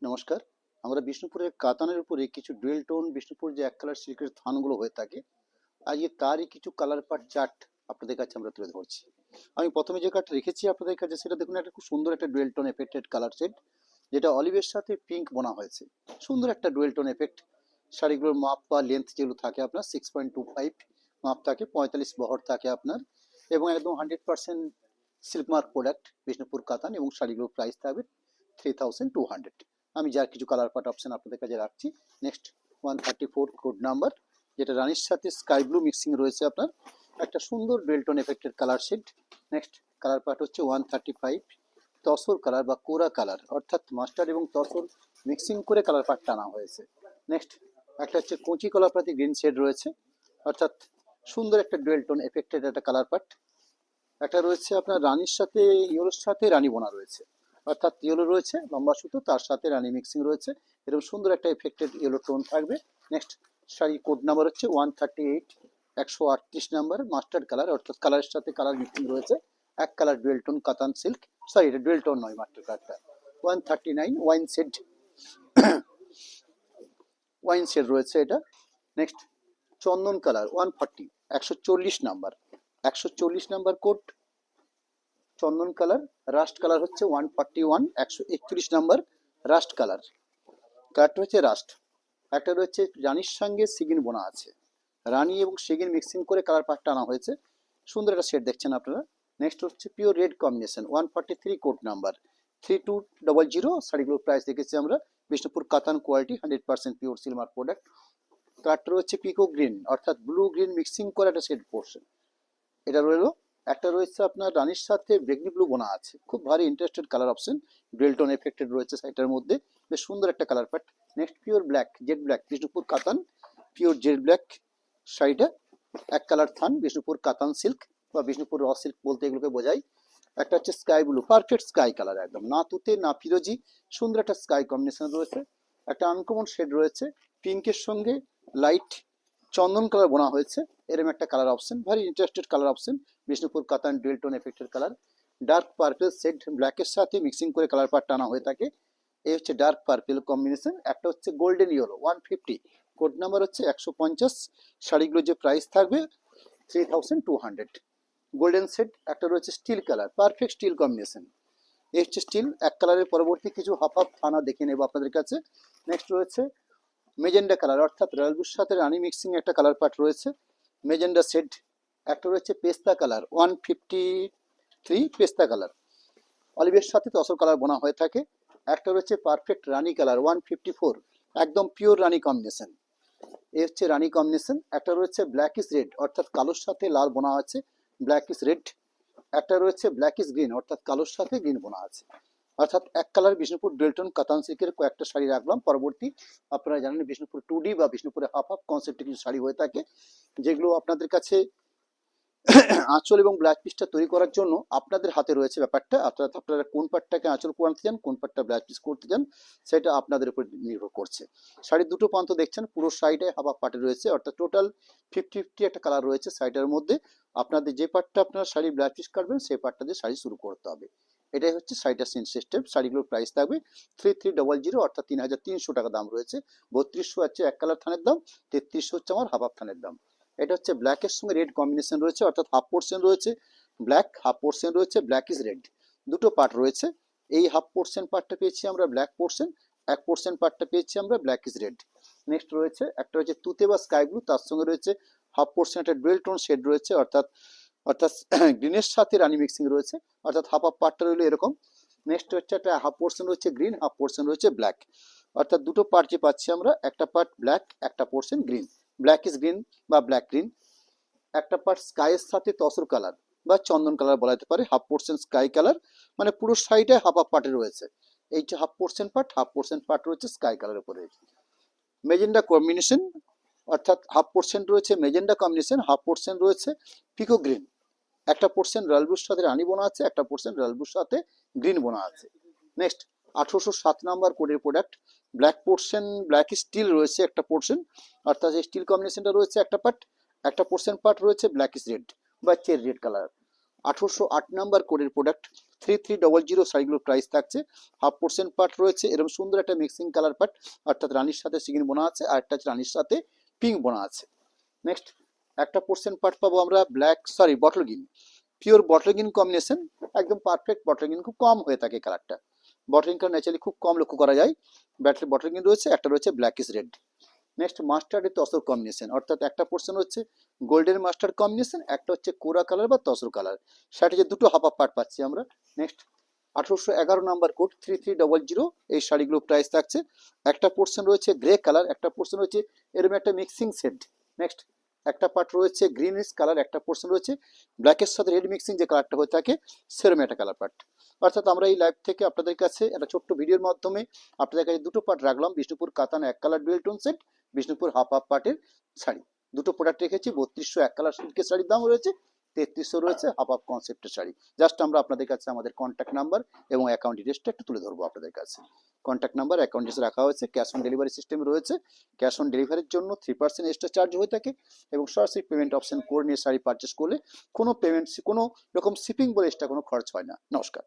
নমস্কার। আমরা বিষ্ণুপুরের কাতানের উপরে কিছু ডুয়েল টোন বিষ্ণুপুর যে এক কালার সিল্কের থানগুলো হয়ে থাকে, আজকে তারই কিছু কালার পার চার্ট আপনাদের কাছে আমরা তুলে ধরছি। আমি প্রথমে যে কার্ডটা রেখেছি আপনাদের কাছে সেটা দেখুন, একটা খুব সুন্দর একটা dual tone affected colour set, যেটা অলিভের সাথে পিঙ্ক বোনা হয়েছে। সুন্দর একটা ডুয়েল টোন এফেক্ট। শাড়িগুলোর মাপ বা লেন্থ যেগুলো থাকে আপনার 6.25 মাপ থাকে, 45 বহর থাকে আপনার, এবং একদম 100% সিল্ক মার্ক প্রোডাক্ট বিষ্ণুপুর কাতান, এবং শাড়িগুলোর প্রাইস থাকবে 3200। আমি যার কিছু কালার পার্ট অপশন আপনাদের কাছে রাখছি। নেক্সট 134 কোড নাম্বার, যেটা রানির সাথে স্কাই ব্লু মিক্সিং রয়েছে আপনার, একটা সুন্দর বেলটন affected colour shade. Next colour part হচ্ছে 135 তসর কালার বা কোরা কালার, অর্থাৎ মাস্টার্ড এবং তসর মিক্সিং করে কালার পার্ট টানা হয়েছে। নেক্সট একটা হচ্ছে কচি কলা পাতি গ্রিন শেড রয়েছে, অর্থাৎ সুন্দর একটা ডুয়েল টোন এফেক্টেড একটা কালার পার্ট। একটা রয়েছে আপনার রানীর সাথে ইয়েলোর সাথে রানী বোনা রয়েছে, অর্থাৎ ইয়েলো রয়েছে লম্বা সুতো, তার সাথে রানী মিক্সিং রয়েছে, এরকম সুন্দর একটা এফেক্টেড ইয়েলো টোন থাকবে। নেক্সট শাড়ি কোড নাম্বার হচ্ছে 138, 138 নাম্বার, মাস্টার্ড কালার, অর্থাৎ কালারের সাথে কালার মিক্সিং রয়েছে, এক কালার ডুয়েল টোন কাতান সিল্ক, সরি এটা ডুয়েল টোন নয়, মাস্টার কালারটা। 139 ওয়াইন শেড রয়েছে এটা। নেক্সট চন্দন কালার 140, 140 নাম্বার, 140 নাম্বার কোড চন্দন কালার। রাস্ট কালার হচ্ছে 141, 131 নাম্বার রাস্ট কালার। কালারটা হচ্ছে রাস্ট। একটা রয়েছে রানীর সঙ্গে সিগিন বোনা আছে, রানী এবং সিগিন মিক্সিং করে কালার পার্টটা আনা হয়েছে, সুন্দর একটা শেড দেখছেন আপনারা। নেক্সট হচ্ছে pure red combination 143 code number, 3200। শাড়িগুলোর প্রাইস দেখেছি আমরা বিষ্ণুপুর কাতান কোয়ালিটি, 100% পিওর সিলমার প্রোডাক্ট। কালারটা রয়েছে পিকো গ্রিন, অর্থাৎ ব্লু গ্রিন মিক্সিং করে একটা শেড পোর্শন এটা রইলো। একটা রয়েছে আপনার রানীর সাথে বেগনি ব্লু বোনা আছে, খুব ভারী interested colour option, dual tone affected রয়েছে সাইটার মধ্যে, বেশ সুন্দর একটা কালার প্যাট। Next pure black, jade black, Bishnupur katan pure jet black শাড়িটা, এক কালার থান বিষ্ণুপুর কাতান সিল্ক বা বিষ্ণুপুর র সিল্ক বলতে এগুলোকে বোঝাই। একটা হচ্ছে sky blue, perfect sky colour, একদম না তুতে না ফিরোজি, সুন্দর একটা স্কাই কম্বিনেশন রয়েছে। একটা আনকমন শেড রয়েছে পিঙ্কের সঙ্গে লাইট চন্দন কালার বোনা হয়েছে, এরকম একটা কালার অপশন, ভারী interested colour option, Bishnupur katan dual tone এফেক্টের কালার। ডার্ক পার্পেল শেড ব্ল্যাকের সাথে মিক্সিং করে কালার পার্ট টানা হয়ে থাকে, এই হচ্ছে ডার্ক পার্পেল কম্বিনেশন। একটা হচ্ছে গোল্ডেন ইয়েলো 150, কোড নাম্বার হচ্ছে 150। শাড়িগুলো যে প্রাইস থাকবে 3200। গোল্ডেন সেট একটা রয়েছে steel colour, perfect steel combination, এই হচ্ছে স্টিল এক কালারের। পরবর্তী কিছু হাফ হাফ থানা দেখে নেবো আপনাদের কাছে। নেক্সট রয়েছে মেজেন্ডা কালার, অর্থাৎ রয়্যাল ব্লুর সাথে রানি মিক্সিং একটা কালার পার্ট রয়েছে, মেজেন্ডা সেট। একটা রয়েছে পেস্তা কালার 153, পেস্তা কালার অলিভের সাথে তসর কালার বোনা হয়ে থাকে। একটা রয়েছে পারফেক্ট রানি কালার 154, একদম পিওর রানি কম্বিনেশন, এই হচ্ছে রানি কম্বিনেশন। একটা রয়েছে ব্ল্যাক ইস রেড, অর্থাৎ কালোর সাথে লাল বোনা আছে, ব্ল্যাক ইস রেড। একটা রয়েছে ব্ল্যাক ইস গ্রিন, অর্থাৎ কালোর সাথে গ্রিন বোনা আছে। অর্থাৎ এক কালার বিষ্ণুপুর ডেল্টন কাতান সিল্কের কয়েকটা শাড়ি রাখলাম। পরবর্তী আপনারা জানেন বিষ্ণুপুর 2D বা বিষ্ণুপুরে হাফ হাফ কনসেপ্টে কিছু শাড়ি হয়ে থাকে, যেগুলো আপনাদের কাছে আঁচল এবং ব্লাউজ পিসটা তৈরি করার জন্য আপনাদের হাতে রয়েছে ব্যাপারটা, অর্থাৎ আপনারা কোন পার্টটাকে আঁচল করতে চান, কোন পার্টটা ব্লাউজ পিস করতে চান, সেটা আপনাদের উপর নির্ভর করছে। শাড়ির দুটো প্রান্ত দেখছেন পুরো সাইডে হাফ হাফ পার্টে রয়েছে, অর্থাৎ টোটাল 50-50 একটা কালার রয়েছে সাইডের মধ্যে। আপনাদের যে পার্টটা আপনারা শাড়ি ব্লাউজ পিস কাটবেন সেই পার্টটা দিয়ে শাড়ি শুরু করতে হবে। এটাই হচ্ছে শাড়িটা সিস্টেম। শাড়িগুলোর প্রাইস থাকবে 3300, অর্থাৎ 3300 টাকা দাম রয়েছে। 3200 হচ্ছে এক কালার থানের দাম, 3300 হচ্ছে আমার হাফ হাফ থানের দাম। এটা হচ্ছে ব্ল্যাকের সঙ্গে রেড কম্বিনেশন রয়েছে, অর্থাৎ হাফ পোর্শন রয়েছে ব্ল্যাক, হাফ পোর্শন রয়েছে ব্ল্যাক ইজ রেড, দুটো পার্ট রয়েছে। এই হাফ পোর্শন পার্টটা পেয়েছি আমরা ব্ল্যাক পোর্শন, এক পোর্শন পার্টটা পেয়েছি আমরা ব্ল্যাক ইজ রেড। নেক্সট রয়েছে একটা রয়েছে তুতে বা স্কাই ব্লু, তার সঙ্গে রয়েছে হাফ পোর্শন একটা ডুয়েল টোন শেড রয়েছে, অর্থাৎ অর্থাৎ গ্রিনের সাথে রানি মিক্সিং রয়েছে, অর্থাৎ হাফ হাফ পার্টটা রইলো এরকম। নেক্সট হচ্ছে একটা হাফ পোর্শন রয়েছে গ্রিন, হাফ পোর্শন রয়েছে ব্ল্যাক, অর্থাৎ দুটো পার্ট যে পাচ্ছি আমরা, একটা পার্ট ব্ল্যাক, একটা portion green, black is green বা ব্ল্যাক গ্রিন। একটা পার্ট স্কাইয়ের সাথে তসর কালার বা চন্দন কালার বলা যেতে পারে, হাফ পোর্শন স্কাই কালার, মানে পুরো সাইডে হাফ হাফ পার্টে রয়েছে। এই যে half portion part, half portion part রয়েছে স্কাই কালার উপরে। মেজেন্ডা কম্বিনেশন, অর্থাৎ হাফ পোর্শন রয়েছে মেজেন্ডা কম্বিনেশন, হাফ পোর্শন রয়েছে পিকো গ্রিন, একটা পোর্শন রয়্যাল ব্লুর সাথে রানি বোনা আছে, একটা পোর্শন রয়্যাল ব্লুর সাথে গ্রিন বোনা আছে। নেক্সট 1807 নাম্বার কোডের product, black portion black steel রয়েছে একটা পোর্শন, অর্থাৎ এই স্টিল কম্বিনেশনটা রয়েছে একটা পার্ট, একটা পোর্শন পার্ট রয়েছে ব্ল্যাক ইস রেড বা চেরি রেড কালার। 1808 নাম্বার কোডের প্রোডাক্ট, 3300 শাড়িগুলোর প্রাইস থাকছে। 1/2% পাট রয়েছে, এরকম সুন্দর একটা মিক্সিং কালার পাট, অর্থাৎ রানীর সাথে সিগিন বোনা আছে, আর একটা রানীর সাথে পিঙ্ক বোনা আছে। নেক্সট 1% পাট পাবো আমরা bottle green, pure bottle green combination, একদম পারফেক্ট বটল গ্রিন, খুব কম হয়ে থাকে কালারটা। বটল গ্রিন কালার ন্যাচারালি খুব কম লক্ষ্য করা যায়। বটল গ্রিন রয়েছে, একটা রয়েছে ব্ল্যাকিশ রেড। নেক্সট মাস্টার্ডের তসর কম্বিনেশন, অর্থাৎ 1% হচ্ছে গোল্ডেন মাস্টার্ড কম্বিনেশন, একটা হচ্ছে কোরা কালার বা তসর কালার। সেটা যে দুটো হাফ পার্ট পাচ্ছি আমরা। নেক্সট 1811 নাম্বার কোড 3300, এই শাড়িগুলো প্রাইস থাকছে। একটা পোর্শন রয়েছে গ্রে কালার, একটা পোর্শন রয়েছে এরকম একটা মিক্সিং সেট। নেক্সট একটা পার্ট রয়েছে গ্রিনিশ কালার, একটা পোর্শন রয়েছে ব্ল্যাকের সাথে রেড মিক্সিং যে কালারটা হয়ে থাকে সেরকম একটা কালার পার্ট। অর্থাৎ আমরা এই লাইভ থেকে আপনাদের কাছে একটা ছোট্ট ভিডিওর মাধ্যমে আপনাদের কাছে দুটো পার্ট রাখলাম, বিষ্ণুপুর কাতান এক colour dual tone set, Bishnupur half পার্টের শাড়ি। দুটো প্রোডাক্ট রেখেছি। 3200 এক কালার সিল্কের শাড়ির দাম রয়েছে, 3300 রয়েছে হাফ কনসেপ্টের শাড়ি। জাস্ট আমরা আপনাদের কাছে আমাদের কন্ট্যাক্ট নাম্বার এবং অ্যাকাউন্ট ডিটেলসটা একটু তুলে ধরবো আপনাদের কাছে। কন্ট্যাক্ট নাম্বার, অ্যাকাউন্ট ডিটেলস রাখা হয়েছে। ক্যাশ অন ডেলিভারি সিস্টেম রয়েছে। ক্যাশ অন ডেলিভারির জন্য 3% এক্সট্রা চার্জ হয়ে থাকে, এবং সরাসরি পেমেন্ট অপশন করে নিয়ে শাড়ি পারচেস করলে কোনো রকম শিপিং বলে এক্সট্রা কোনো খরচ হয় না। নমস্কার।